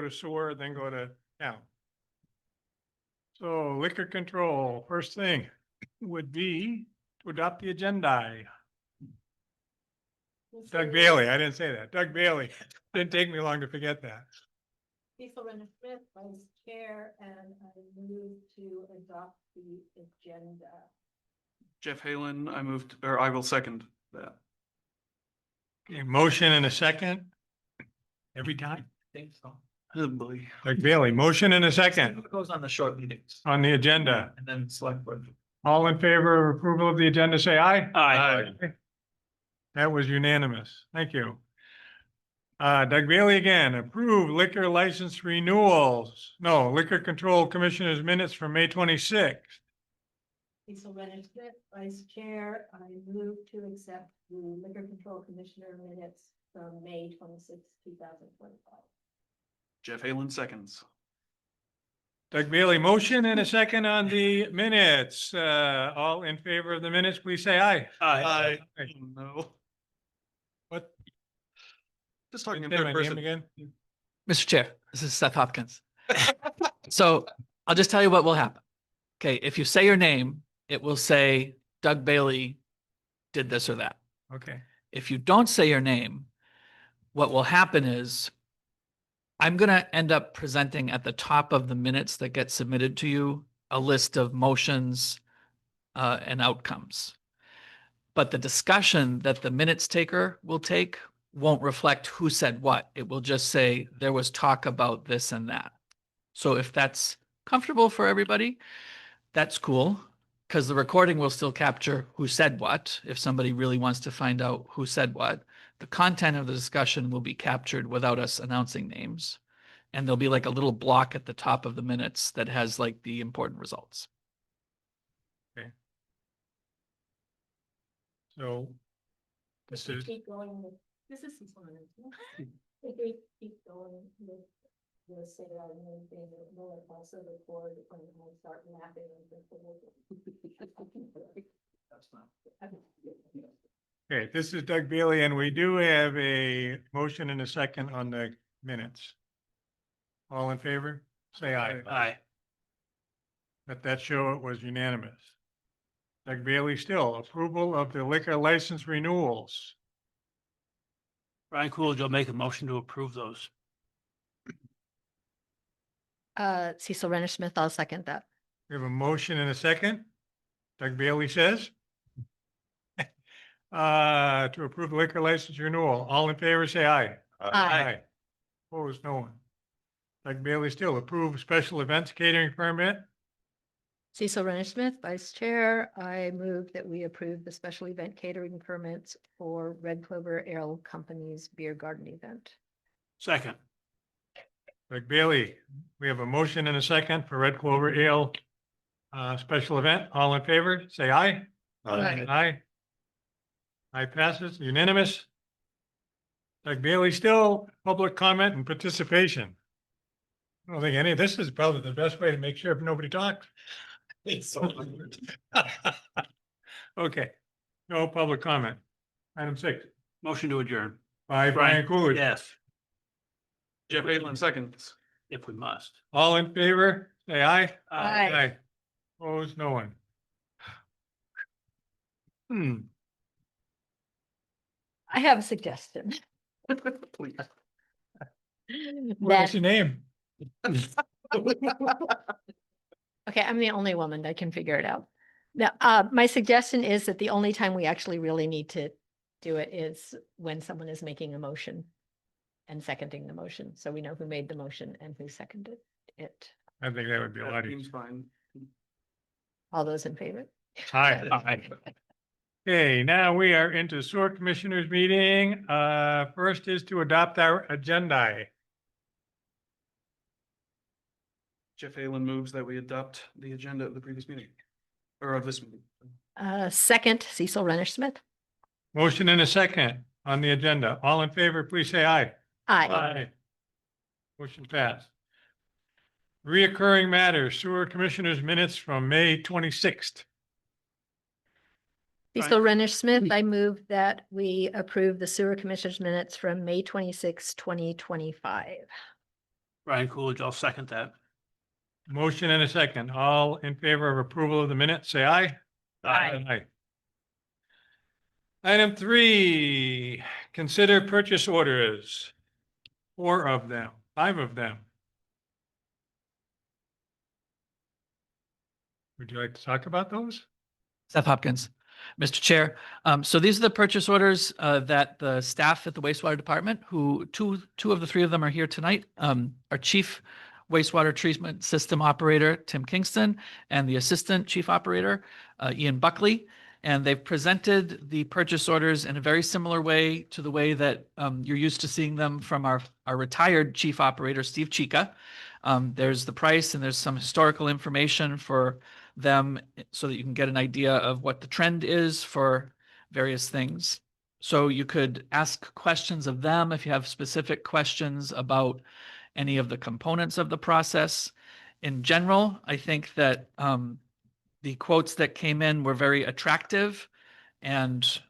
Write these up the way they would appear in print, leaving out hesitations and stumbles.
go to sewer, then go to town. So liquor control, first thing would be to adopt the agenda. Doug Bailey, I didn't say that. Doug Bailey. Didn't take me long to forget that. Cecil Smith, Vice Chair, and I move to adopt the agenda. Jeff Halen, I will second that. Okay, motion and a second. Every time. Think so. Oh, boy. Doug Bailey, motion and a second It goes on the short meetings on the agenda. and then select board. All in favor of approval of the agenda, say aye. Aye. That was unanimous. Thank you. Doug Bailey again, approve liquor license renewals. No, Liquor Control Commissioners minutes from May 26th. Cecil Smith, Vice Chair, I move to accept the Liquor Control Commissioner minutes from May 26, 2025. Jeff Halen seconds. Doug Bailey, motion and a second on the minutes. All in favor of the minutes, please say aye. Aye. Aye. No. What? Just talking in Say my third name person. again? Mr. Chair, this is Seth Hopkins. So I'll just tell you what will happen. Okay, if you say your name, it will say Doug Bailey did this or that. Okay. If you don't say your name, what will happen is I'm going to end up presenting at the top of the minutes that get submitted to you a list of motions and outcomes. But the discussion that the minutes taker will take won't reflect who said what. It will just say there was talk about this and that. So if that's comfortable for everybody, that's cool, because the recording will still capture who said what. If somebody really wants to find out who said what, the content of the discussion will be captured without us announcing names. And there'll be like a little block at the top of the minutes that has like the important results. So this If we is, keep going with, this is Cecil Smith. If we keep going with the say our name thing, it will also record when I start laughing. That's not. okay, this is Doug Bailey, and we do have a motion and a second on the minutes. All in favor, say aye. Aye. Let that show it was unanimous. Doug Bailey still, approval of the liquor license renewals. Brian Coolidge will make a motion to approve those. Cecil Smith, I'll second that. We have a motion and a second. Doug Bailey says. To approve the liquor license renewal. All in favor, say aye. Aye. Opposed, no one. Doug Bailey still approve special events catering permit. Cecil Smith, Vice Chair, I move that we approve the special event catering permits for Red Clover Ale Company's beer garden event. Second. Doug Bailey, we have a motion and a second for Red Clover Ale special event. All in favor, say aye. Aye. Aye. Aye passes, unanimous. Doug Bailey still, public comment and participation. I don't think any, this is probably the best way to make sure nobody talks. It's so weird. Okay, no public comment. Item 6, Motion to adjourn. by Brian Coolidge. Yes, Jeff Halen seconds. if we must. All in favor, say aye. Aye. Opposed, no one. I have a suggestion. Please. What's your name? Okay, I'm the only woman that can figure it out. Now, my suggestion is that the only time we actually really need to do it is when someone is making a motion and seconding the motion, so we know who made the motion and who seconded it. I think that would be a lot That easier. seems fine. All those in favor? Aye. Okay, now we are into sewer commissioners meeting. First is to adopt our agenda. Jeff Halen moves that we adopt the agenda of the previous meeting, or of this meeting. Second, Cecil Smith. Motion and a second on the agenda. All in favor, please say aye. Aye. Motion passed. Reoccurring matters, sewer commissioners minutes from May 26th. Cecil Smith, I move that we approve the sewer commissioners minutes from May 26, 2025. Brian Coolidge, I'll second that. Motion and a second. All in favor of approval of the minutes, say aye. Aye. Item 3, consider purchase orders. 4 of them, 5 of them. Would you like to talk about those? Seth Hopkins, Mr. Chair. So these are the purchase orders that the staff at the wastewater department, who two of the 3 of them are here tonight. Our chief wastewater treatment system operator, Tim Kingston, and the assistant chief operator, Ian Buckley. And they've presented the purchase orders in a very similar way to the way that you're used to seeing them from our retired chief operator, Steve Chica. There's the price and there's some historical information for them so that you can get an idea of what the trend is for various things. So you could ask questions of them if you have specific questions about any of the components of the process. In general, I think that the quotes that came in were very attractive, and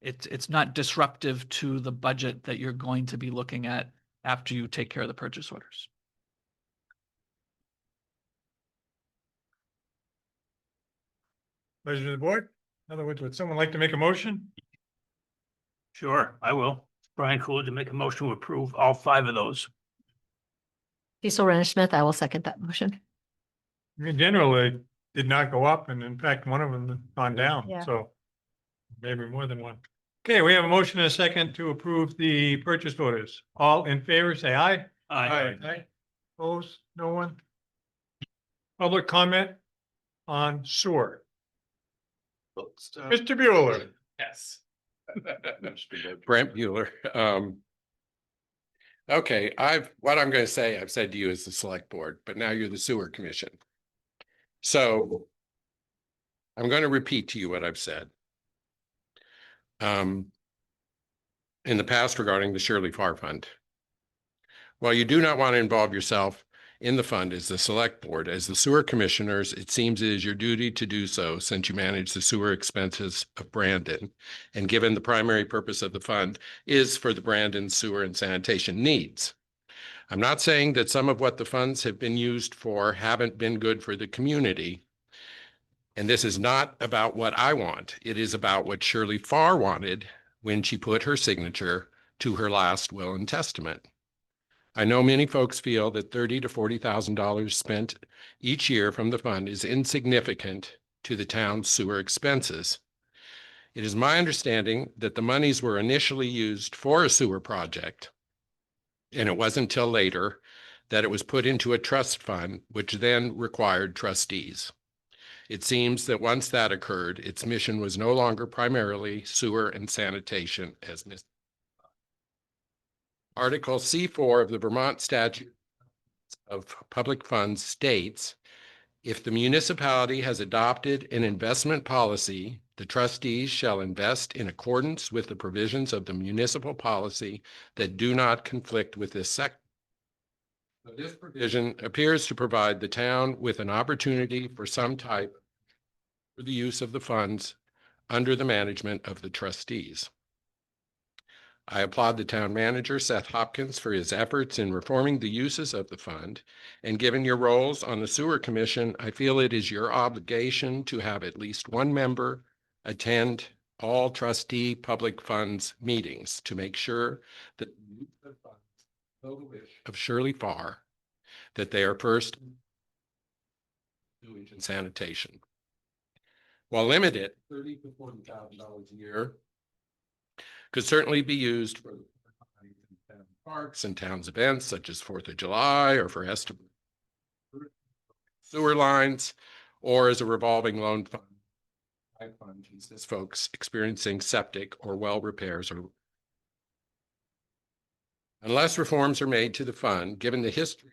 it's not disruptive to the budget that you're going to be looking at after you take care of the purchase orders. Pleasure of the board. In other words, would someone like to make a motion? Sure, I will. Brian Coolidge, to make a motion to approve all 5 of those. Cecil Renner Smith, I will second that motion. In general, they did not go up, and in fact, one of them has gone down, Yeah. so maybe more than one. Okay, we have a motion and a second to approve the purchase orders. All in favor, say aye. Aye. Opposed? No one? Public comment on sewer. Mr. Bueller. Yes. Brent Bueller. Okay, what I'm going to say, I've said to you as the select board, but now you're the sewer commission. So I'm going to repeat to you what I've said. In the past regarding the Shirley Farr Fund. While you do not want to involve yourself in the fund as the select board, as the sewer commissioners, it seems it is your duty to do so since you manage the sewer expenses of Brandon. And given the primary purpose of the fund is for the Brandon sewer and sanitation needs. I'm not saying that some of what the funds have been used for haven't been good for the community. And this is not about what I want. It is about what Shirley Farr wanted when she put her signature to her last will and testament. I know many folks feel that $30,000 to $40,000 spent each year from the fund is insignificant to the town's sewer expenses. It is my understanding that the monies were initially used for a sewer project, and it wasn't until later that it was put into a trust fund, which then required trustees. It seems that once that occurred, its mission was no longer primarily sewer and sanitation as Ms. Article C4 of the Vermont Statute of Public Funds states, if the municipality has adopted an investment policy, the trustees shall invest in accordance with the provisions of the municipal policy that do not conflict with this sector. So this provision appears to provide the town with an opportunity for some type for the use of the funds under the management of the trustees. I applaud the town manager, Seth Hopkins, for his efforts in reforming the uses of the fund. And given your roles on the sewer commission, I feel it is your obligation to have at least one member attend all trustee public funds meetings to make sure that the use of funds of Shirley Farr, that they are first sewage and sanitation. While limited, $30,000 to $40,000 a year could certainly be used for parks and towns events such as 4th of July or for estimate sewer lines or as a revolving loan fund. As folks experiencing septic or well repairs or unless reforms are made to the fund, given the history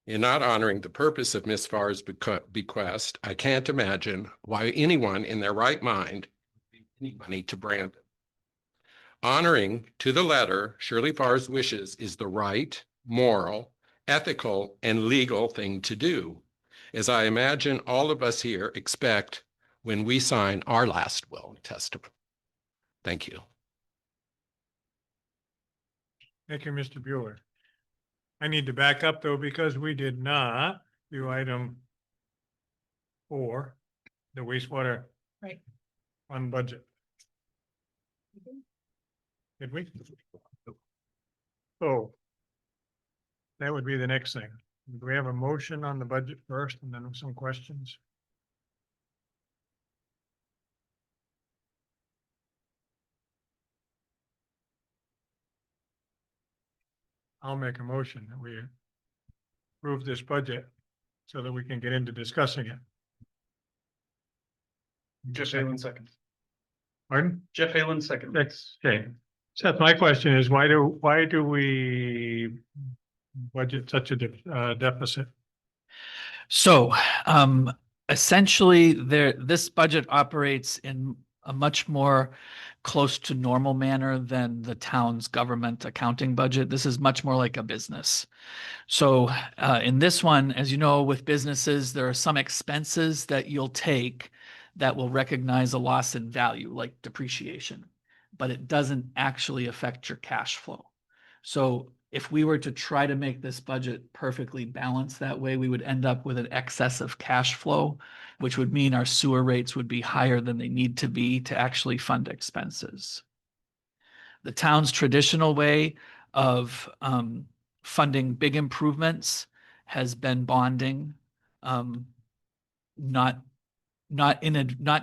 in not honoring the purpose of Ms. Farr's bequest, I can't imagine why anyone in their right mind would give any money to Brandon. Honoring to the letter Shirley Farr's wishes is the right, moral, ethical, and legal thing to do, as I imagine all of us here expect when we sign our last will and testament. Thank you. Thank you, Mr. Bueller. I need to back up though, because we did not do item 4, the wastewater. Right. On budget. Did we? Oh. That would be the next thing. Do we have a motion on the budget first and then some questions? I'll make a motion that we approve this budget so that we can get into discussing it. Jeff Halen second. Pardon? Jeff Halen second. That's okay. Seth, my question is, why do we budget such a deficit? So essentially this budget operates in a much more close to normal manner than the town's government accounting budget. This is much more like a business. So in this one, as you know, with businesses, there are some expenses that you'll take that will recognize a loss in value, like depreciation, but it doesn't actually affect your cash flow. So if we were to try to make this budget perfectly balanced that way, we would end up with an excess of cash flow, which would mean our sewer rates would be higher than they need to be to actually fund expenses. The town's traditional way of funding big improvements has been bonding, not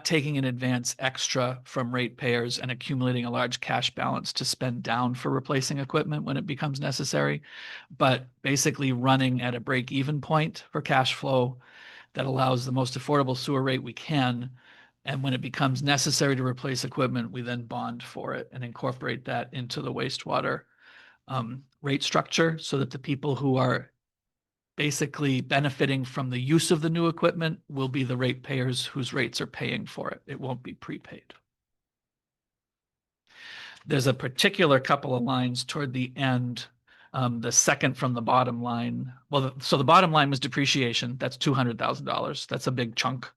taking in advance extra from ratepayers and accumulating a large cash balance to spend down for replacing equipment when it becomes necessary, but basically running at a break-even point for cash flow that allows the most affordable sewer rate we can. And when it becomes necessary to replace equipment, we then bond for it and incorporate that into the wastewater rate structure so that the people who are basically benefiting from the use of the new equipment will be the ratepayers whose rates are paying for it. It won't be prepaid. There's a particular couple of lines toward the end, the second from the bottom line. Well, so the bottom line was depreciation. That's $200,000. That's a big chunk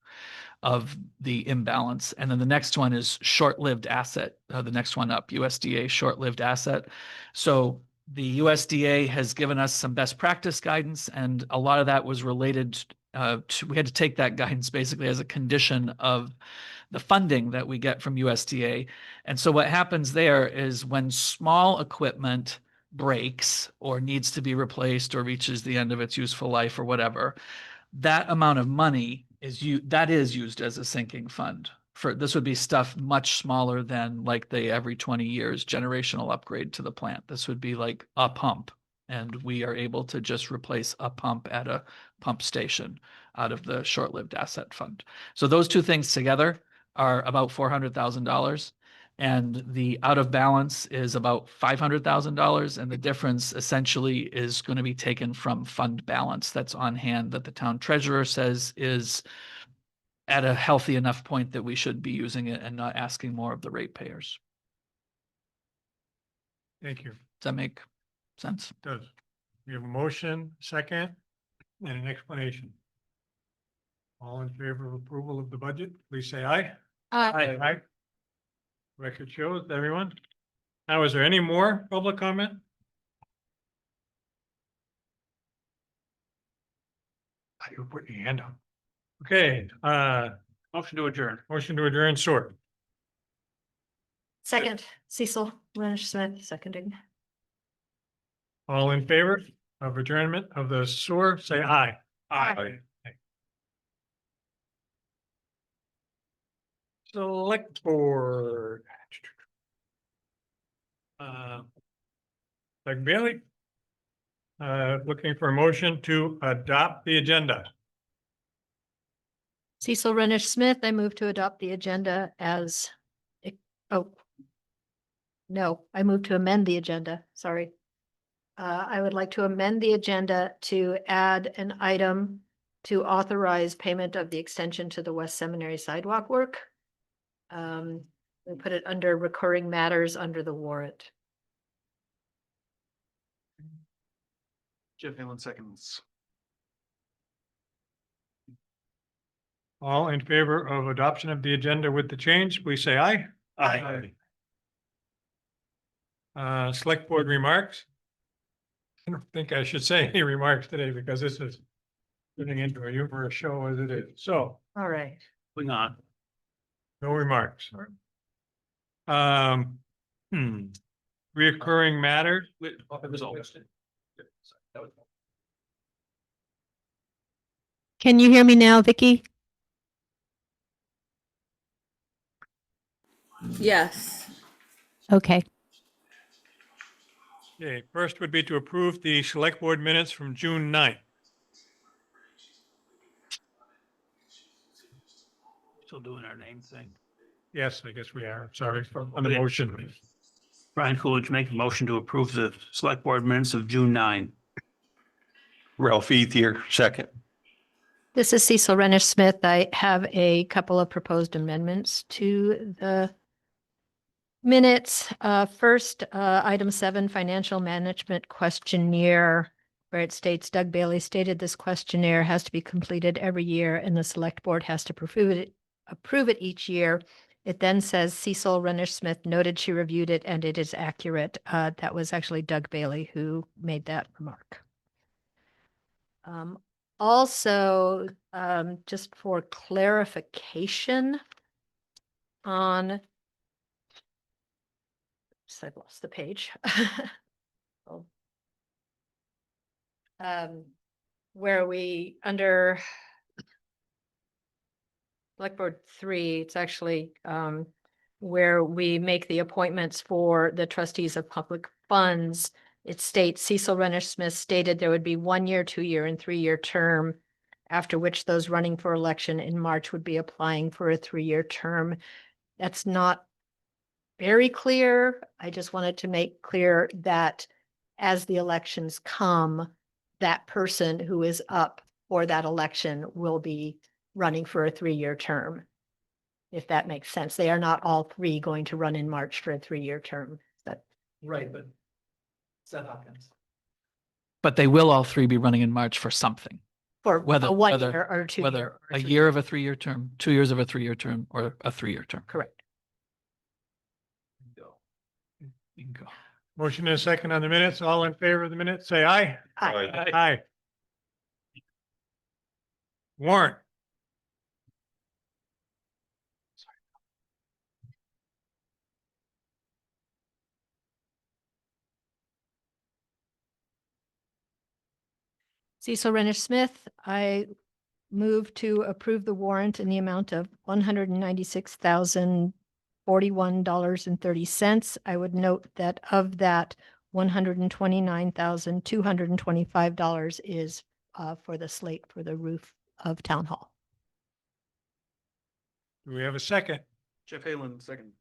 of the imbalance. And then the next one is short-lived asset. The next one up, USDA short-lived asset. So the USDA has given us some best practice guidance, and a lot of that was related we had to take that guidance basically as a condition of the funding that we get from USDA. And so what happens there is when small equipment breaks or needs to be replaced or reaches the end of its useful life or whatever, that amount of money is used as a sinking fund. For this would be stuff much smaller than like the every 20 years generational upgrade to the plant. This would be like a pump, and we are able to just replace a pump at a pump station out of the short-lived asset fund. So those two things together are about $400,000, and the out of balance is about $500,000, and the difference essentially is going to be taken from fund balance that's on hand that the town treasurer says is at a healthy enough point that we should be using it and not asking more of the ratepayers. Thank you. Does that make sense? Does. We have a motion, second, and an explanation. All in favor of approval of the budget, please say aye. Aye. Record shows, everyone. Now, is there any more public comment? You put your hand up. Okay, Motion to adjourn. motion to adjourn, sort. Second, Cecil Smith, seconding. All in favor of adjournment of the sewer, say aye. Aye. Select board. Doug Bailey. Looking for a motion to adopt the agenda. Cecil Smith, I move to adopt the agenda as, oh. No, I move to amend the agenda, sorry. I would like to amend the agenda to add an item to authorize payment of the extension to the West Seminary sidewalk work. We put it under recurring matters under the warrant. Jeff Halen seconds. All in favor of adoption of the agenda with the change, please say aye. Aye. Select board remarks. I don't think I should say any remarks today because this is turning into a humorous show as it is. So, All right. Moving on. no remarks. Um, reoccurring matters. Can you hear me now, Vicki? Yes. Okay. Okay, first would be to approve the select board minutes from June 9th. Still doing our name thing. Yes, I guess we are. Sorry for on the motion. Brian Coolidge make a motion to approve the select board minutes of June 9. Ralph Ethier, second. This is Cecil Renish Smith. I have a couple of proposed amendments to the minutes. First, item 7, financial management questionnaire, where it states Doug Bailey stated this questionnaire has to be completed every year and the select board has to approve it each year. It then says Cecil Renish Smith noted she reviewed it and it is accurate. That was actually Doug Bailey who made that remark. Also, just for clarification on, oops, I've lost the page. Oh. Where we, under Blackboard 3, it's actually where we make the appointments for the trustees of public funds. It states Cecil Renish Smith stated there would be 1 year, 2 year, and 3 year term, after which those running for election in March would be applying for a 3 year term. That's not very clear. I just wanted to make clear that as the elections come, that person who is up for that election will be running for a 3 year term. If that makes sense. They are not all 3 going to run in March for a 3 year term. That Right, but Seth Hopkins. But they will all 3 be running in March for something, for whether a 1 whether- year or 2 whether year. Or a 3 year of a 3 year term, 2 years of a 3 year term, or a 3 year term. Correct. You can go. Motion and a second on the minutes. All in favor of the minutes, say aye. Aye. Aye. Warrant. Cecil Renish Smith, I move to approve the warrant in the amount of $196,041.30. I would note that of that, $129,225 is for the slate for the roof of Town Hall. Do we have a second? Jeff Halen, second.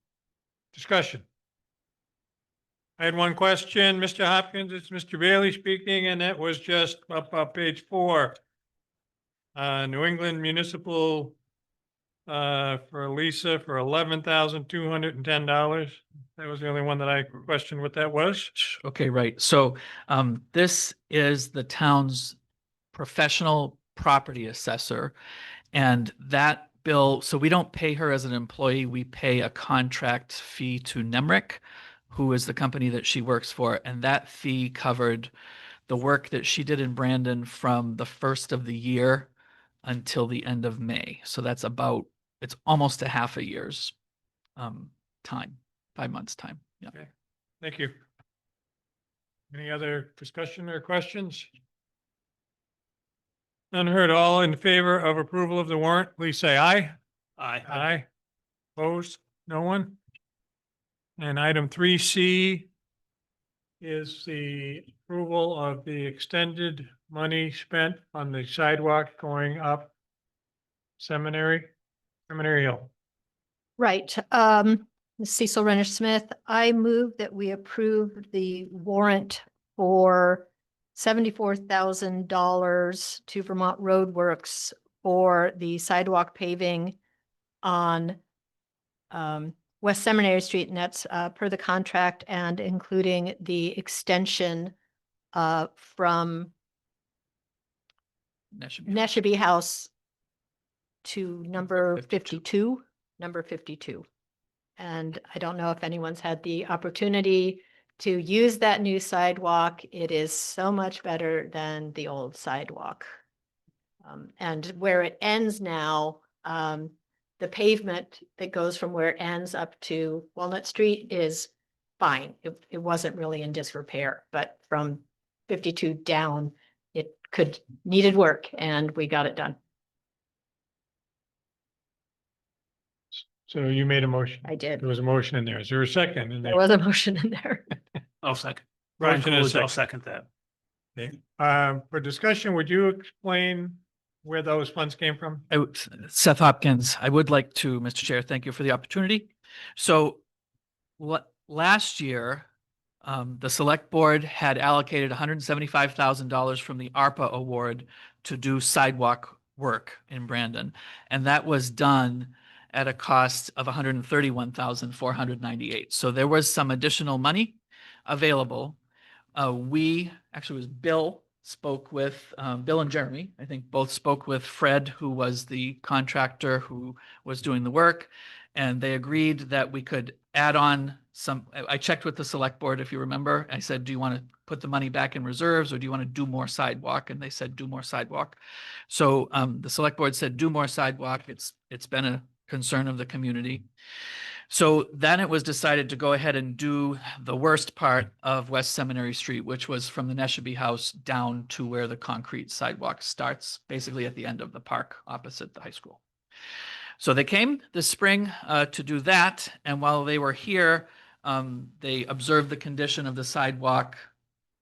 Discussion. I had one question, Mr. Hopkins, it's Mr. Bailey speaking, and that was just up page 4. New England Municipal for Lisa for $11,210. That was the only one that I questioned what that was. Okay, right. So this is the town's professional property assessor. And that bill, so we don't pay her as an employee, we pay a contract fee to Nemrick, who is the company that she works for. And that fee covered the work that she did in Brandon from the first of the year until the end of May. So that's about, it's almost a half a year's time, 5 months' time. Yeah. Okay, thank you. Any other discussion or questions? None heard. All in favor of approval of the warrant, please say aye. Aye. Aye. Opposed? No one? And item 3C is the approval of the extended money spent on the sidewalk going up Seminary Hill. Right. Cecil Renish Smith, I move that we approve the warrant for $74,000 to Vermont Road Works for the sidewalk paving on West Seminary Street, and that's per the contract and including the extension from Neshabie House to number 52. And I don't know if anyone's had the opportunity to use that new sidewalk. It is so much better than the old sidewalk. And where it ends now, the pavement that goes from where it ends up to Walnut Street is fine. It wasn't really in disrepair, but from 52 down, it needed work, and we got it done. So you made a motion. I did. There was a motion in there. Is there a second in there? There was a motion in there. I'll second. Brian Motion is Coolidge, I'll second. second that. Okay. For discussion, would you explain where those funds came from? Seth Hopkins, I would like to, Mr. Chair, thank you for the opportunity. So last year, the select board had allocated $175,000 from the ARPA award to do sidewalk work in Brandon. And that was done at a cost of $131,498. So there was some additional money available. Actually it was Bill spoke with, Bill and Jeremy, I think both spoke with Fred, who was the contractor who was doing the work. And they agreed that we could add on some, I checked with the select board, if you remember. I said, do you want to put the money back in reserves, or do you want to do more sidewalk? And they said, do more sidewalk. So the select board said, do more sidewalk. It's been a concern of the community. So then it was decided to go ahead and do the worst part of West Seminary Street, which was from the Neshabe House down to where the concrete sidewalk starts, basically at the end of the park opposite the high school. So they came this spring to do that. And while they were here, they observed the condition of the sidewalk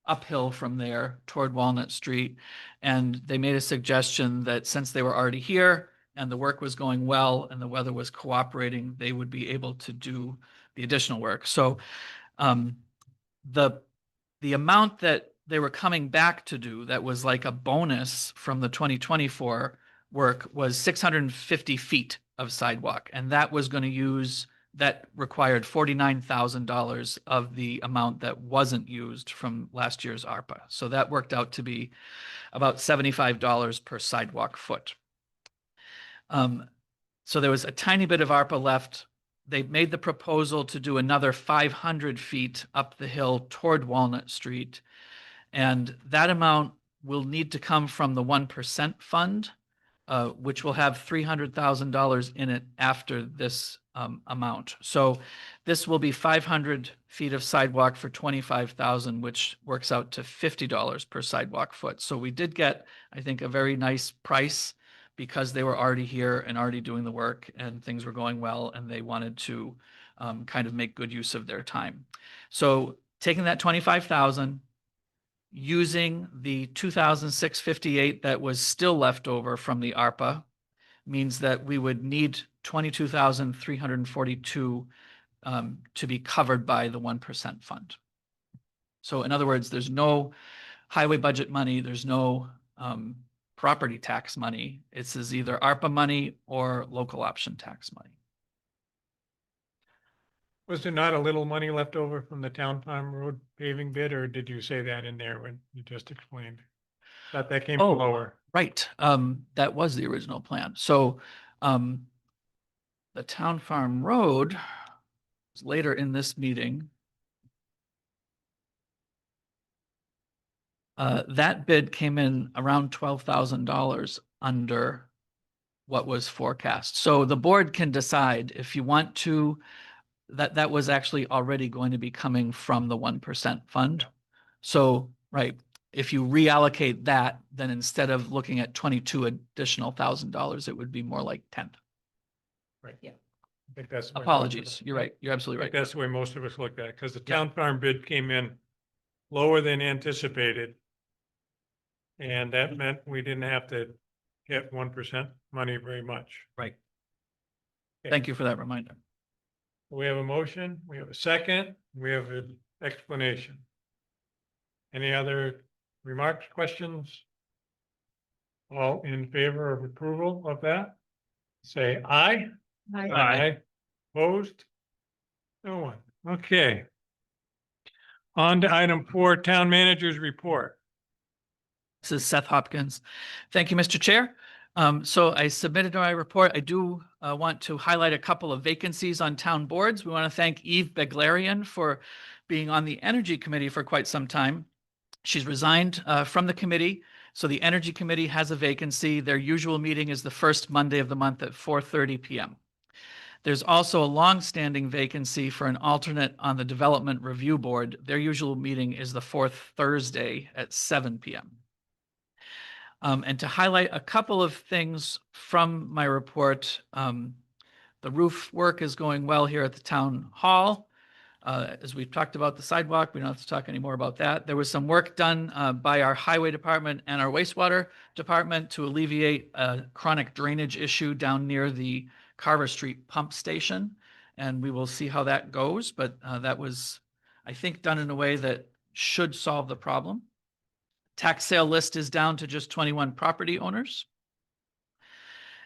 uphill from there toward Walnut Street. And they made a suggestion that since they were already here and the work was going well and the weather was cooperating, they would be able to do the additional work. So the amount that they were coming back to do that was like a bonus from the 2024 work was 650 feet of sidewalk. And that was going to that required $49,000 of the amount that wasn't used from last year's ARPA. So that worked out to be about $75 per sidewalk foot. So there was a tiny bit of ARPA left. They made the proposal to do another 500 feet up the hill toward Walnut Street. And that amount will need to come from the 1% fund, which will have $300,000 in it after this amount. So this will be 500 feet of sidewalk for $25,000, which works out to $50 per sidewalk foot. So we did get, I think, a very nice price because they were already here and already doing the work and things were going well, and they wanted to kind of make good use of their time. So taking that 25,000, using the 2,658 that was still left over from the ARPA means that we would need 22,342 to be covered by the 1% fund. So in other words, there's no highway budget money, there's no property tax money. It's either ARPA money or local option tax money. Was there not a little money left over from the Town Farm Road paving bid, or did you say that in there when you just explained? Thought that came from Oh. lower. Right. That was the original plan. So the Town Farm Road was later in this meeting. That bid came in around $12,000 under what was forecast. So the board can decide if you want to, that was actually already going to be coming from the 1% fund. Yeah. So, right, if you reallocate that, then instead of looking at 22 additional $1,000, it would be more like 10. Right. Yeah. I think that's. the way most of Apologies. us- You're right. You're I absolutely think right. that's the way most of us looked at it, because the Yeah. Town Farm bid came in lower than anticipated. And that meant we didn't have to hit 1% money very much. Right. Okay. Thank you for that reminder. We have a motion, we have a second, we have an explanation. Any other remarks, questions? All in favor of approval of that? Say aye. Aye. Opposed? No one. Okay. On to item 4, Town Manager's Report. This is Seth Hopkins. Thank you, Mr. Chair. So I submitted my report. I do want to highlight a couple of vacancies on town boards. We want to thank Eve Beglarian for being on the Energy Committee for quite some time. She's resigned from the committee, so the Energy Committee has a vacancy. Their usual meeting is the first Monday of the month at 4:30 p.m. There's also a long-standing vacancy for an alternate on the Development Review Board. Their usual meeting is the fourth Thursday at 7 p.m. And to highlight a couple of things from my report, the roof work is going well here at the town hall. As we've talked about the sidewalk, we don't have to talk anymore about that. There was some work done by our highway department and our wastewater department to alleviate a chronic drainage issue down near the Carver Street pump station. And we will see how that goes, but that was, I think, done in a way that should solve the problem. Tax sale list is down to just 21 property owners.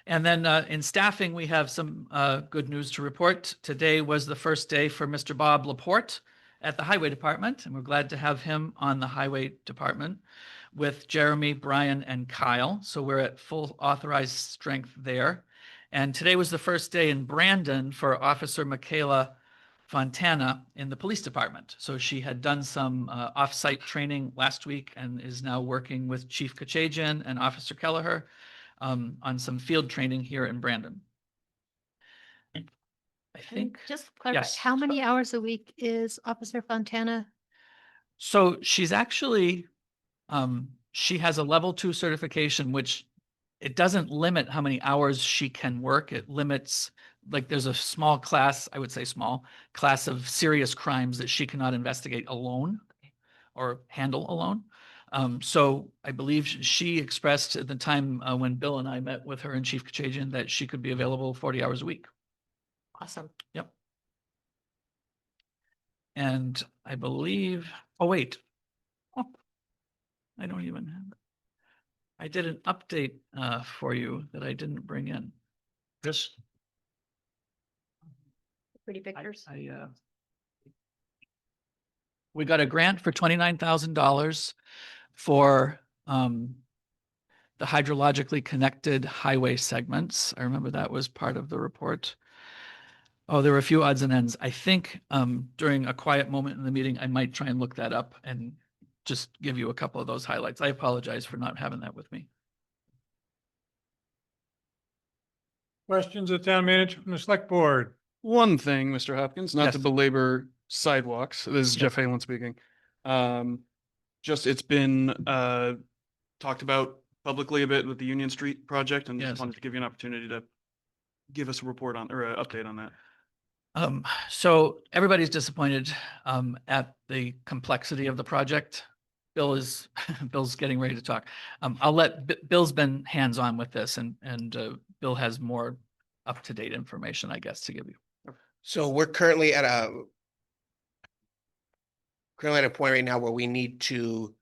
And then in staffing, we have some good news to report. Today was the first day for Mr. Bob Laporte at the Highway Department, and we're glad to have him on the Highway Department with Jeremy, Brian, and Kyle. So we're at full authorized strength there. And today was the first day in Brandon for Officer Michaela Fontana in the police department. So she had done some off-site training last week and is now working with Chief Kachajian and Officer Kelleher on some field training here in Brandon. I And think, just clarify, yes. how many hours a week is Officer Fontana? so she's actually, she has a level 2 certification, which it doesn't limit how many hours she can work. It limits, like there's a small class, I would say small class of serious crimes that she cannot investigate alone or handle alone. So I believe she expressed at the time when Bill and I met with her and Chief Kachajian that she could be available 40 hours a week. Awesome. Yep. And I believe, oh, wait. Oh, I don't even have it. I did an update for you that I didn't bring in. This, Pretty pictures. We got a grant for $29,000 for the hydrologically connected highway segments. I remember that was part of the report. Oh, there were a few odds and ends. I think during a quiet moment in the meeting, I might try and look that up and just give you a couple of those highlights. I apologize for not having that with me. questions of town manager from the select board? One thing, Mr. Hopkins, not to Yes. belabor sidewalks, this is Jeff Halen speaking. Just, it's been talked about publicly a bit with the Union Street project, and Yes. just wanted to give you an opportunity to give us a report on, or an update on that. So everybody's disappointed at the complexity of the project. Bill's getting ready to talk. I'll let Bill's been hands-on with this, and Bill has more up-to-date information, I guess, to give you. So we're currently at a point right now where we need to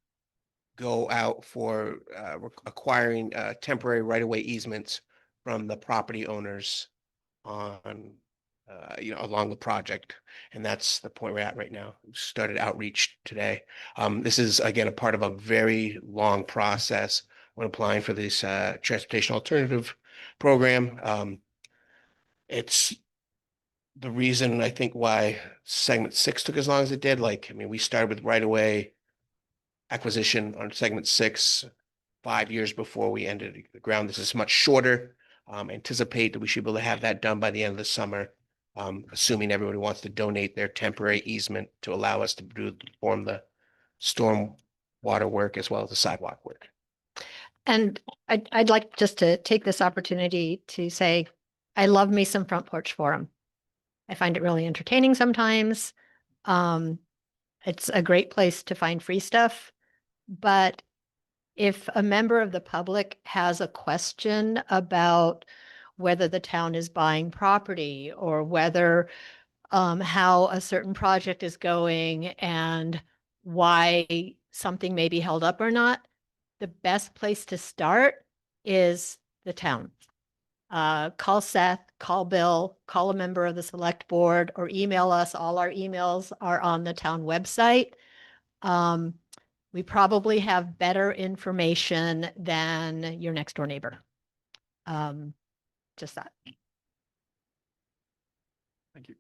go out for acquiring temporary right-of-way easements from the property owners on along the project. And that's the point we're at right now. We started outreach today. This is again a part of a very long process when applying for this transportation alternative program. It's the reason I think why segment 6 took as long as it did. Like, I mean, we started with right away acquisition on segment 6 5 years before we ended the ground. This is much shorter. Anticipate that we should be able to have that done by the end of the summer, assuming everybody wants to donate their temporary easement to allow us to perform the storm water work as well as the sidewalk work. And I'd like just to take this opportunity to say, I love me some Front Porch Forum. I find it really entertaining sometimes. It's a great place to find free stuff. But if a member of the public has a question about whether the town is buying property or whether how a certain project is going and why something may be held up or not, the best place to start is the town. Call Seth, call Bill, call a member of the select board, or email us. All our emails are on the town website. We probably have better information than your next door neighbor. Just that. Thank you.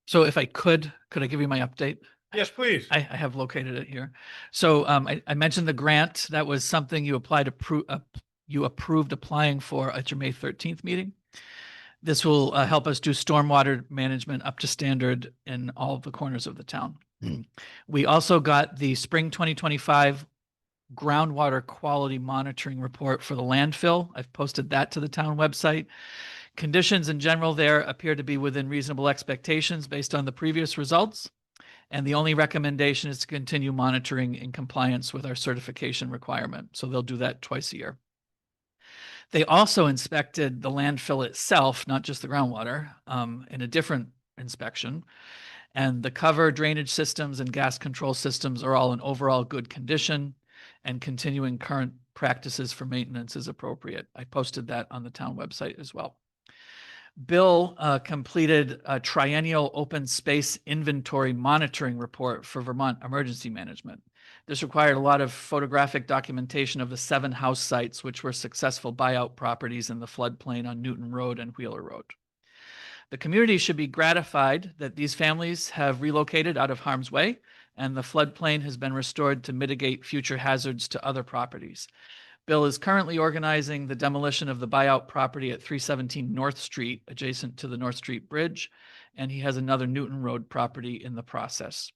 So if I could I give you my update? Yes, please. I have located it here. So I mentioned the grant. That was something you applied to you approved applying for at your May 13th meeting. This will help us do stormwater management up to standard in all of the corners of the town. We also got the spring 2025 groundwater quality monitoring report for the landfill. I've posted that to the town website. Conditions in general there appear to be within reasonable expectations based on the previous results. And the only recommendation is to continue monitoring in compliance with our certification requirement. So they'll do that twice a year. They also inspected the landfill itself, not just the groundwater, in a different inspection. And the cover, drainage systems, and gas control systems are all in overall good condition, and continuing current practices for maintenance is appropriate. I posted that on the town website as well. Bill completed a triennial open space inventory monitoring report for Vermont Emergency Management. This required a lot of photographic documentation of the 7 house sites, which were successful buyout properties in the floodplain on Newton Road and Wheeler Road. The community should be gratified that these families have relocated out of harm's way, and the floodplain has been restored to mitigate future hazards to other properties. Bill is currently organizing the demolition of the buyout property at 317 North Street, adjacent to the North Street Bridge, and he has another Newton Road property in the process.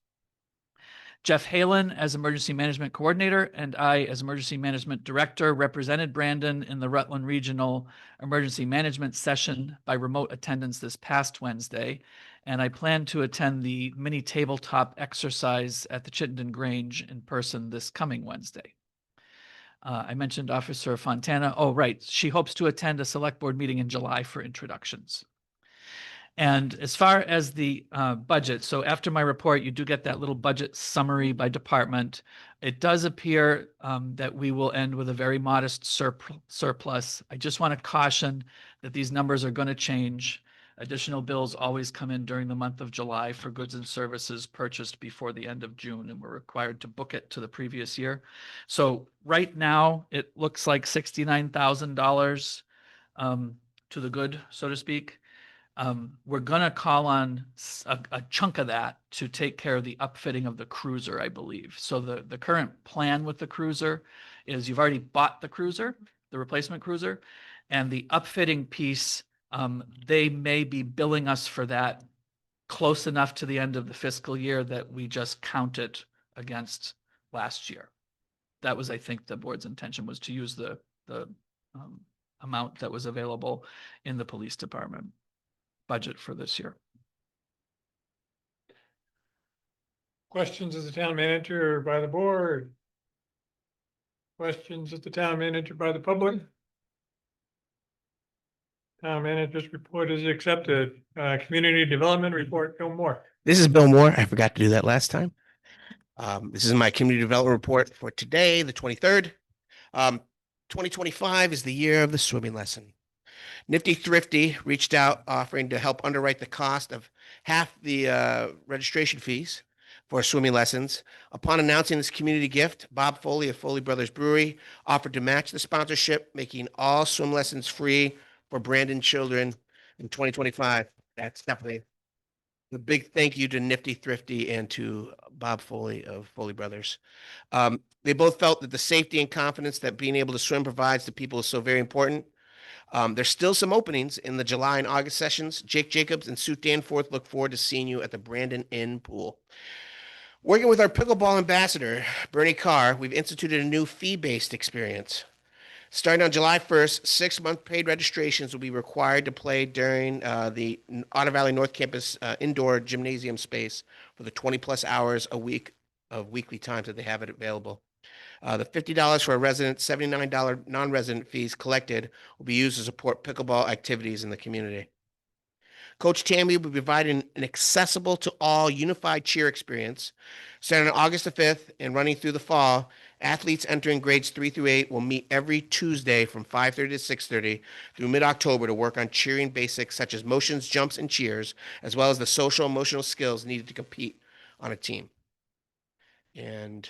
Jeff Halen, as Emergency Management Coordinator, and I, as Emergency Management Director, represented Brandon in the Rutland Regional Emergency Management Session by remote attendance this past Wednesday, and I plan to attend the mini tabletop exercise at the Chittenden Grange in person this coming Wednesday. I mentioned Officer Fontana. Oh, right. She hopes to attend a select board meeting in July for introductions. And as far as the budget, so after my report, you do get that little budget summary by department. It does appear that we will end with a very modest surplus. I just want to caution that these numbers are going to change. Additional bills always come in during the month of July for goods and services purchased before the end of June, and we're required to book it to the previous year. So right now, it looks like $69,000 to the good, so to speak. We're going to call on a chunk of that to take care of the upfitting of the cruiser, I believe. So the current plan with the cruiser is you've already bought the cruiser, the replacement cruiser, and the upfitting piece, they may be billing us for that close enough to the end of the fiscal year that we just count it against last year. That was, I think, the board's intention, was to use the amount that was available in the police department budget for this year. Questions of the town manager or by the board? Questions of the town manager by the public? Town manager's report is accepted. Community development report, no more. This is Bill Moore. I forgot to do that last time. This is my community development report for today, the 23rd. 2025 is the year of the swimming lesson. Nifty Thrifty reached out offering to help underwrite the cost of half the registration fees for swimming lessons. Upon announcing this community gift, Bob Foley of Foley Brothers Brewery offered to match the sponsorship, making all swim lessons free for Brandon children in 2025. That's definitely a big thank you to Nifty Thrifty and to Bob Foley of Foley Brothers. They both felt that the safety and confidence that being able to swim provides to people is so very important. There's still some openings in the July and August sessions. Jake Jacobs and Sue Danforth look forward to seeing you at the Brandon Inn Pool. Working with our pickleball ambassador, Bernie Carr, we've instituted a new fee-based experience. Starting on July 1st, 6-month paid registrations will be required to play during the Otter Valley North Campus indoor gymnasium space for the 20-plus hours a week of weekly times that they have it available. The $50 for a resident, $79 non-resident fees collected will be used to support pickleball activities in the community. Coach Tammy will be providing an accessible to all unified cheer experience. Starting on August the 5th and running through the fall, athletes entering grades 3 through 8 will meet every Tuesday from 5:30 to 6:30 through mid-October to work on cheering basics such as motions, jumps, and cheers, as well as the social emotional skills needed to compete on a team. And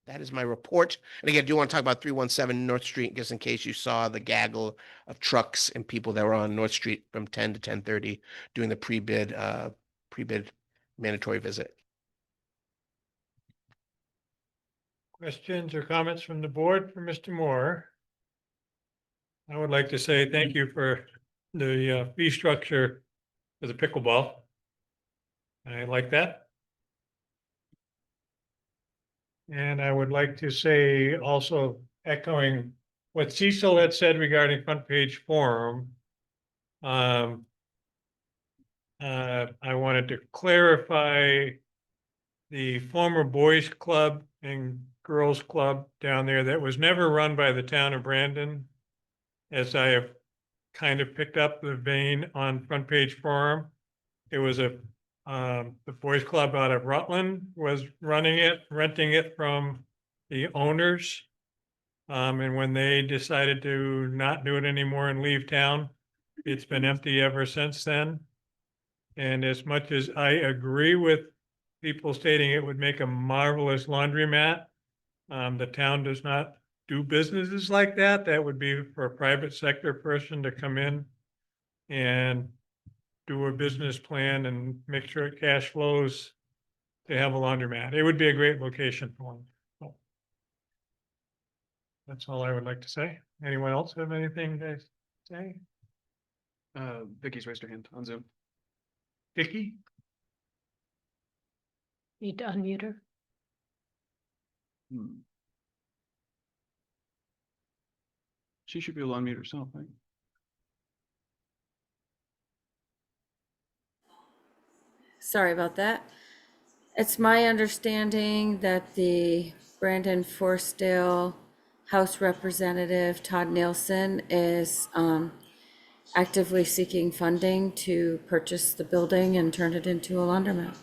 that is my report. And again, I do want to talk about 317 North Street, just in case you saw the gaggle of trucks and people that were on North Street from 10 to 10:30 doing the pre-bid mandatory visit. Questions or comments from the board for Mr. Moore? I would like to say thank you for the fee structure for the pickleball. I like that. And I would like to say, also echoing what Cecil had said regarding front page forum. I wanted to clarify the former boys club and girls club down there that was never run by the town of Brandon, as I have kind of picked up the vein on front page forum. It was the boys club out of Rutland was running it, renting it from the owners. And when they decided to not do it anymore and leave town, it's been empty ever since then. And as much as I agree with people stating it would make a marvelous laundromat, the town does not do businesses like that. That would be for a private sector person to come in and do a business plan and make sure it cash flows to have a laundromat. It would be a great location for one. So that's all I would like to say. Anyone else have anything to say? Vicky's raised her hand on Zoom. Vicki? Need to unmute her. Hmm. She should be able to unmute herself, right? Sorry about that. It's my understanding that the Brandon Forstdale House Representative Todd Nielsen is actively seeking funding to purchase the building and turn it into a laundromat.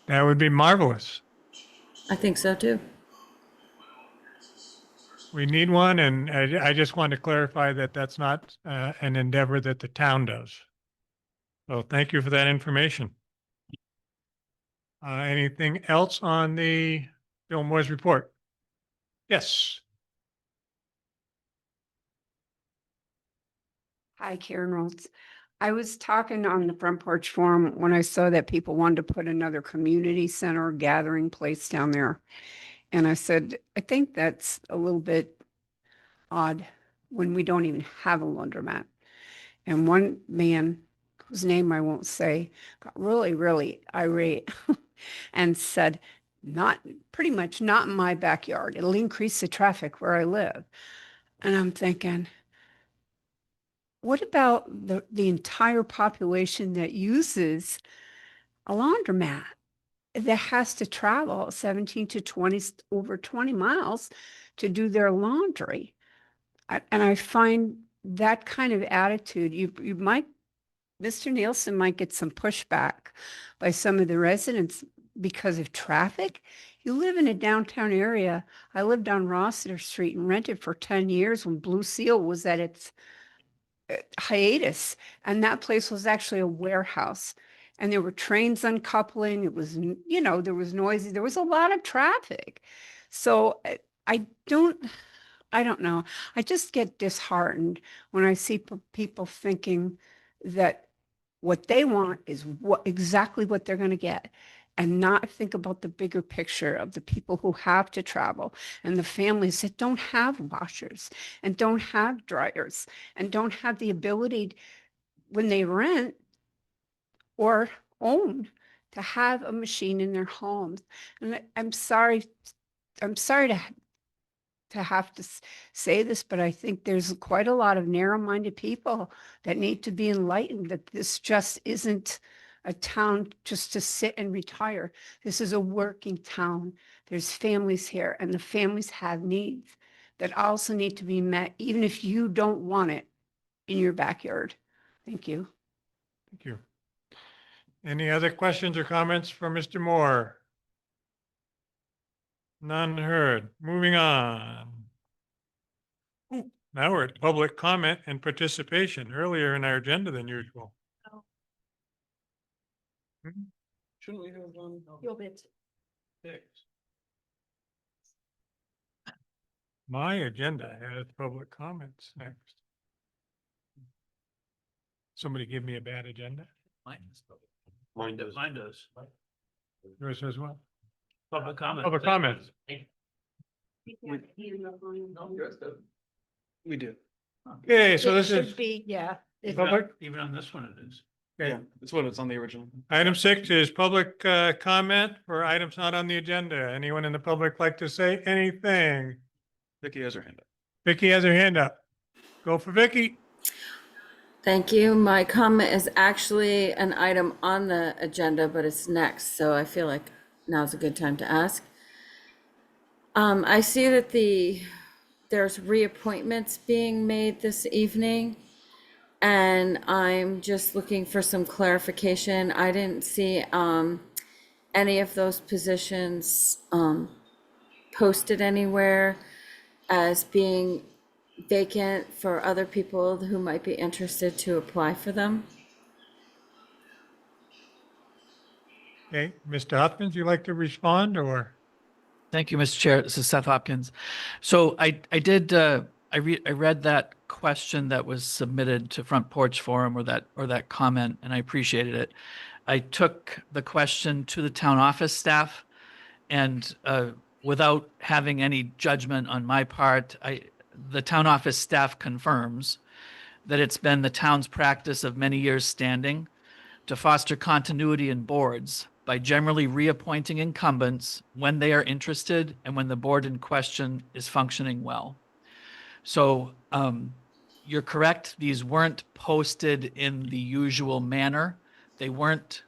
That would be marvelous. I think so too. We need one, and I just want to clarify that that's not an endeavor that the town does. So thank you for that information. Anything else on the Bill Moore's report? Yes. Hi, Karen Rhodes. I was talking on the front porch forum when I saw that people wanted to put another community center gathering place down there. And I said, I think that's a little bit odd when we don't even have a laundromat. And one man, whose name I won't say, got really, really irate and said, pretty much not in my backyard. It'll increase the traffic where I live. And I'm thinking, what about the entire population that uses a laundromat that has to travel 17 to 20, over 20 miles to do their laundry? And I find that kind of attitude, you might, Mr. Nielsen might get some pushback by some of the residents because of traffic. You live in a downtown area. I lived on Rossiter Street and rented for 10 years when Blue Seal was at its hiatus, and that place was actually a warehouse, and there were trains uncoupling. It was, there was noisy, there was a lot of traffic. So I don't know. I just get disheartened when I see people thinking that what they want is exactly what they're going to get, and not think about the bigger picture of the people who have to travel and the families that don't have washers and don't have dryers and don't have the ability when they rent or own to have a machine in their homes. And I'm sorry to have to say this, but I think there's quite a lot of narrow-minded people that need to be enlightened that this just isn't a town just to sit and retire. This is a working town. There's families here, and the families have needs that also need to be met, even if you don't want it in your backyard. Thank you. Thank you. Any other questions or comments for Mr. Moore? None heard. Moving on. Ooh, now we're at public comment and participation, earlier in our agenda than usual. Shouldn't we have done? Your bit. Six. My agenda has public comments next. Somebody give me a bad agenda? Mine does. Mine does. Yours as well? Public comment. Public comments. We do. Okay, so It this should is be, yeah. If- public. Even on this one it is. Okay. Yeah, that's what it's on the original. Item 6 is public comment for items not on the agenda. Anyone in the public like to say anything? Vicki has her hand up. Vicki has her hand up. Go for Vicki. Thank you. My comment is actually an item on the agenda, but it's next, so I feel like now's a good time to ask. I see that there's reappointments being made this evening, and I'm just looking for some clarification. I didn't see any of those positions posted anywhere as being vacant for other people who might be interested to apply for them. Okay, Mr. Hopkins, you like to respond or? Thank you, Mr. Chair. This is Seth Hopkins. So I read that question that was submitted to Front Porch Forum or that comment, and I appreciated it. I took the question to the town office staff, and without having any judgment on my part, the town office staff confirms that it's been the town's practice of many years standing to foster continuity in boards by generally reappointing incumbents when they are interested and when the board in question is functioning well. So you're correct. These weren't posted in the usual manner. They weren't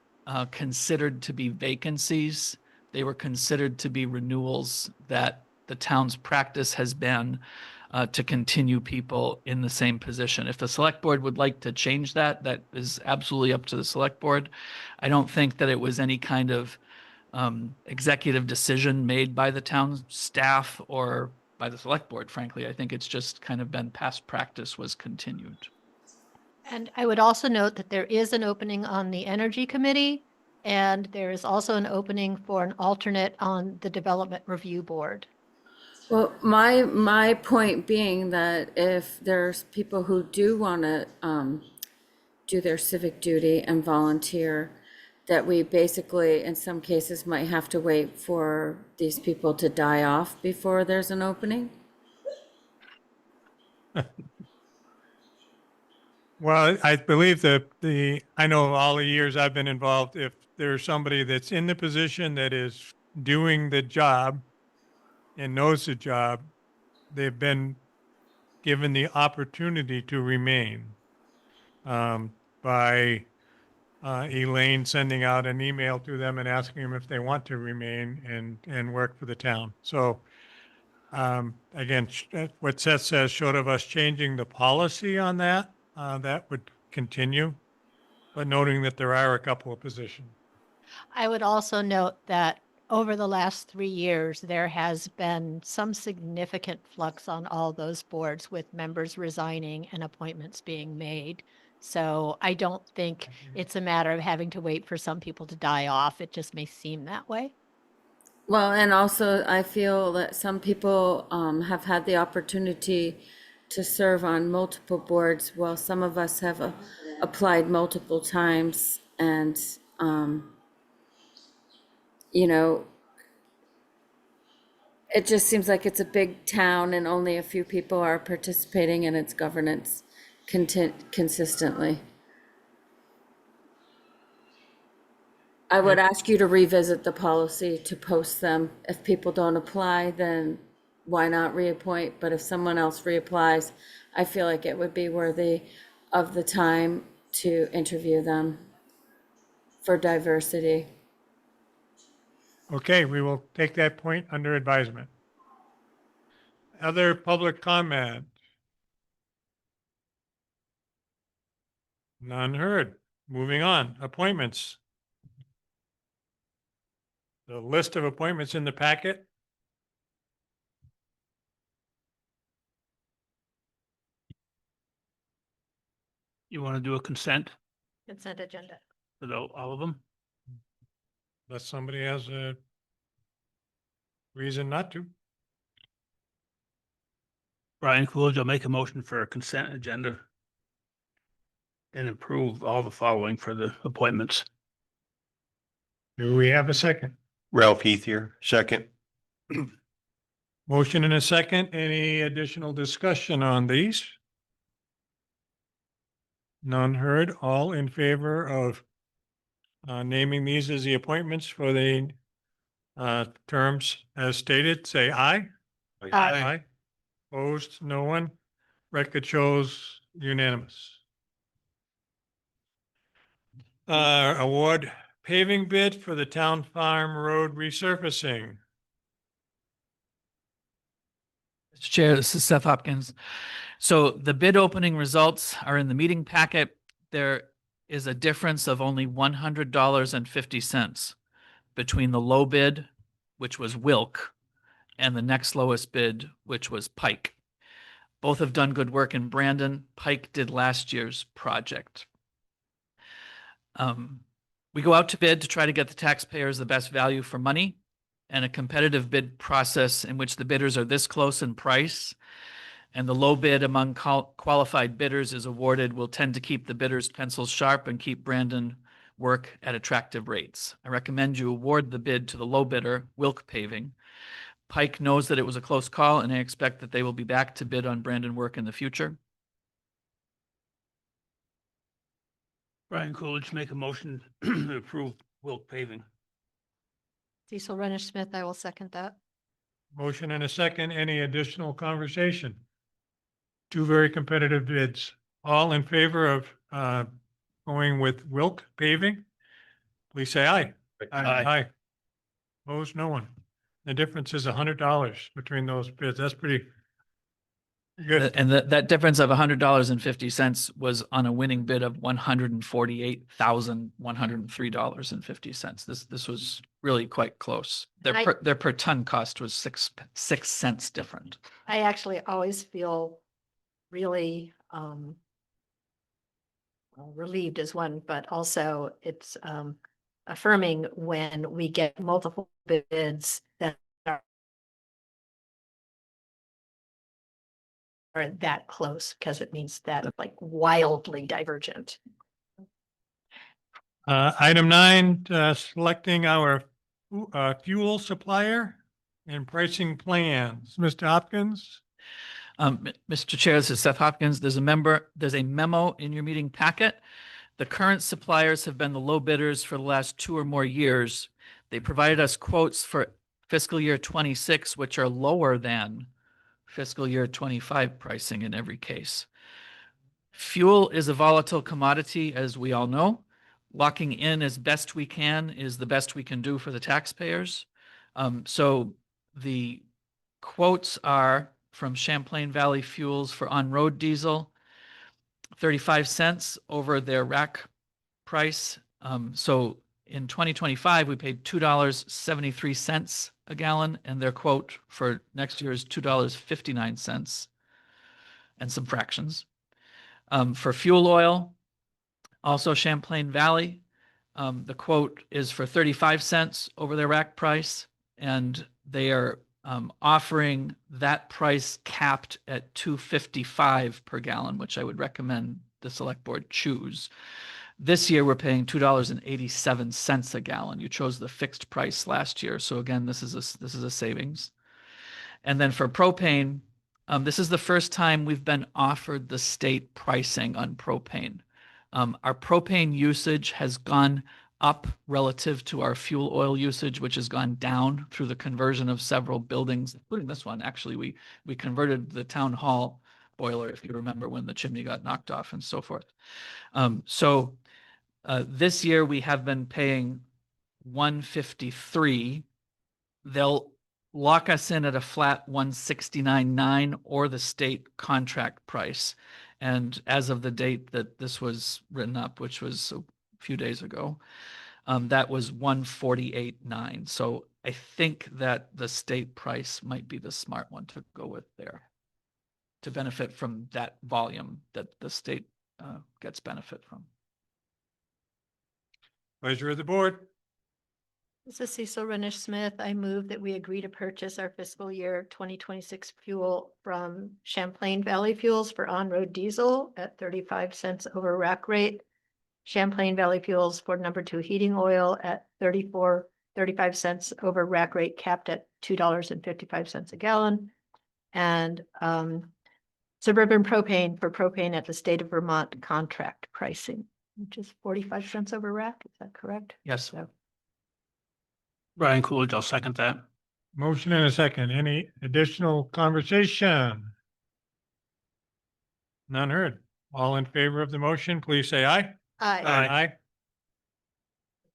considered to be vacancies. They were considered to be renewals that the town's practice has been to continue people in the same position. If the select board would like to change that, that is absolutely up to the select board. I don't think that it was any kind of executive decision made by the town staff or by the select board, frankly. I think it's just kind of been past practice was continued. And I would also note that there is an opening on the Energy Committee, and there is also an opening for an alternate on the Development Review Board. Well, my point being that if there's people who do want to do their civic duty and volunteer, that we basically, in some cases, might have to wait for these people to die off before there's an opening. Well, I believe I know all the years I've been involved, if there's somebody that's in the position that is doing the job and knows the job, they've been given the opportunity to remain by Elaine sending out an email to them and asking them if they want to remain and work for the town. So again, what Seth says, short of us changing the policy on that, that would continue, but noting that there are a couple of positions. I would also note that over the last 3 years, there has been some significant flux on all those boards with members resigning and appointments being made. So I don't think it's a matter of having to wait for some people to die off. It just may seem that way. Well, and also I feel that some people have had the opportunity to serve on multiple boards, while some of us have applied multiple times, and you know, it just seems like it's a big town and only a few people are participating in its governance consistently. I would ask you to revisit the policy to post them. If people don't apply, then why not reappoint? But if someone else reapplies, I feel like it would be worthy of the time to interview them for diversity. Okay, we will take that point under advisement. Other public comment? None heard. Moving on, appointments. The list of appointments in the packet. You want to do a consent Consent agenda. for all of them? Unless somebody has a reason not to. Brian Coolidge, I'll make a motion for a consent agenda and approve all the following for the appointments. Do we have a second? Ralph Heath here, second. Motion and a second. Any additional discussion on these? None heard. All in favor of naming these as the appointments for the terms as stated, say aye. Aye. Opposed, no one. Record shows unanimous. Award paving bid for the Town Farm Road resurfacing. Mr. Chair, this is Seth Hopkins. So the bid opening results are in the meeting packet. There is a difference of only $100.50 between the low bid, which was Wilk, and the next lowest bid, which was Pike. Both have done good work in Brandon. Pike did last year's project. We go out to bid to try to get the taxpayers the best value for money, and a competitive bid process in which the bidders are this close in price and the low bid among qualified bidders is awarded will tend to keep the bidders' pencils sharp and keep Brandon work at attractive rates. I recommend you award the bid to the low bidder, Wilk Paving. Pike knows that it was a close call, and I expect that they will be back to bid on Brandon work in the future. Brian Coolidge, make a motion to approve Wilk Paving. Cecil Rennish Smith, I will second that. Motion and a second. Any additional conversation? Two very competitive bids. All in favor of going with Wilk Paving? Please say aye. Aye. Opposed, no one. The difference is $100 between those bids. That's pretty good. And that difference of $100.50 was on a winning bid of $148,103.50. This was really quite close. Their per ton cost was 6 cents different. I actually always feel really relieved is one, but also it's affirming when we get multiple bids that are that close, because it means that like wildly divergent. Item 9, selecting our fuel supplier and pricing plans. Mr. Hopkins? Mr. Chair, this is Seth Hopkins. There's a memo in your meeting packet. The current suppliers have been the low bidders for the last 2 or more years. They provided us quotes for fiscal year 26, which are lower than fiscal year 25 pricing in every case. Fuel is a volatile commodity, as we all know. Locking in as best we can is the best we can do for the taxpayers. So the quotes are from Champlain Valley Fuels for on-road diesel, 35 cents over their rack price. So in 2025, we paid $2.73 a gallon, and their quote for next year is $2.59 and some fractions. For fuel oil, also Champlain Valley, the quote is for 35 cents over their rack price, and they are offering that price capped at $2.55 per gallon, which I would recommend the select board choose. This year, we're paying $2.87 a gallon. You chose the fixed price last year. So again, this is a savings. And then for propane, this is the first time we've been offered the state pricing on propane. Our propane usage has gone up relative to our fuel oil usage, which has gone down through the conversion of several buildings, including this one. Actually, we converted the town hall boiler, if you remember, when the chimney got knocked off and so forth. This year we have been paying $153. They'll lock us in at a flat $169.9 or the state contract price. And as of the date that this was written up, which was a few days ago, that was $148.9. So I think that the state price might be the smart one to go with there to benefit from that volume that the state gets benefit from. Pleasure of the board. This is Cecil Renish Smith. I move that we agree to purchase our fiscal year 2026 fuel from Champlain Valley Fuels for on-road diesel at 35 cents over rack rate. Champlain Valley Fuels for number 2 heating oil at 35 cents over rack rate, capped at $2.55 a gallon. And Suburban Propane for propane at the state of Vermont contract pricing, which is 45 cents over rack. Is that correct? Yes. So, Brian Coolidge, I'll second that. Motion and a second. Any additional conversation? None heard. All in favor of the motion, please say aye. I Aye.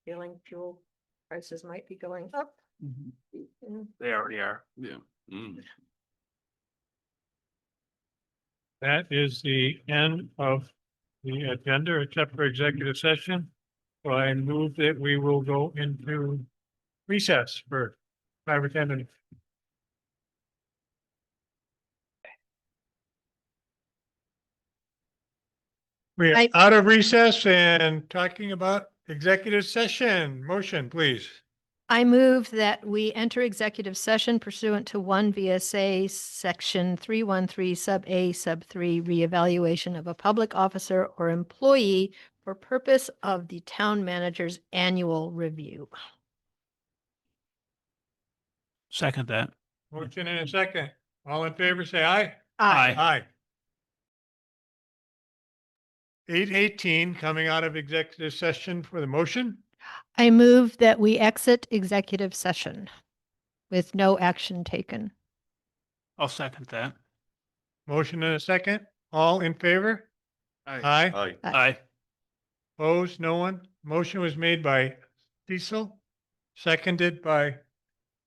feeling fuel prices might be going up. They already are. Yeah. That is the end of the agenda, except for executive session. So I move that we will go into recess for 5 or 10 minutes. We are I- out of recess and talking about executive session. Motion, please. I move that we enter executive session pursuant to 1 VSA section 313 sub A sub 3 reevaluation of a public officer or employee for purpose of the town manager's annual review. Second that. Motion and a second. All in favor, say aye. Aye. Aye. 8:18 coming out of executive session for the motion. I move that we exit executive session with no action taken. I'll second that. Motion and a second. All in favor? Aye. Aye. Aye. Aye. Opposed? No one? Motion was made by Cecil, seconded by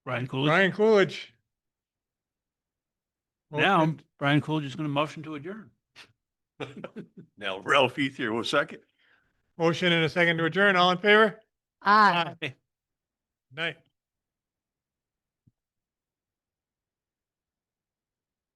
Brian Coolidge. Brian Coolidge. Now, Motion- Brian Coolidge is going to motion to adjourn. Now Ralph Ethier will second. Motion and a second to adjourn. All in favor? Aye. Night.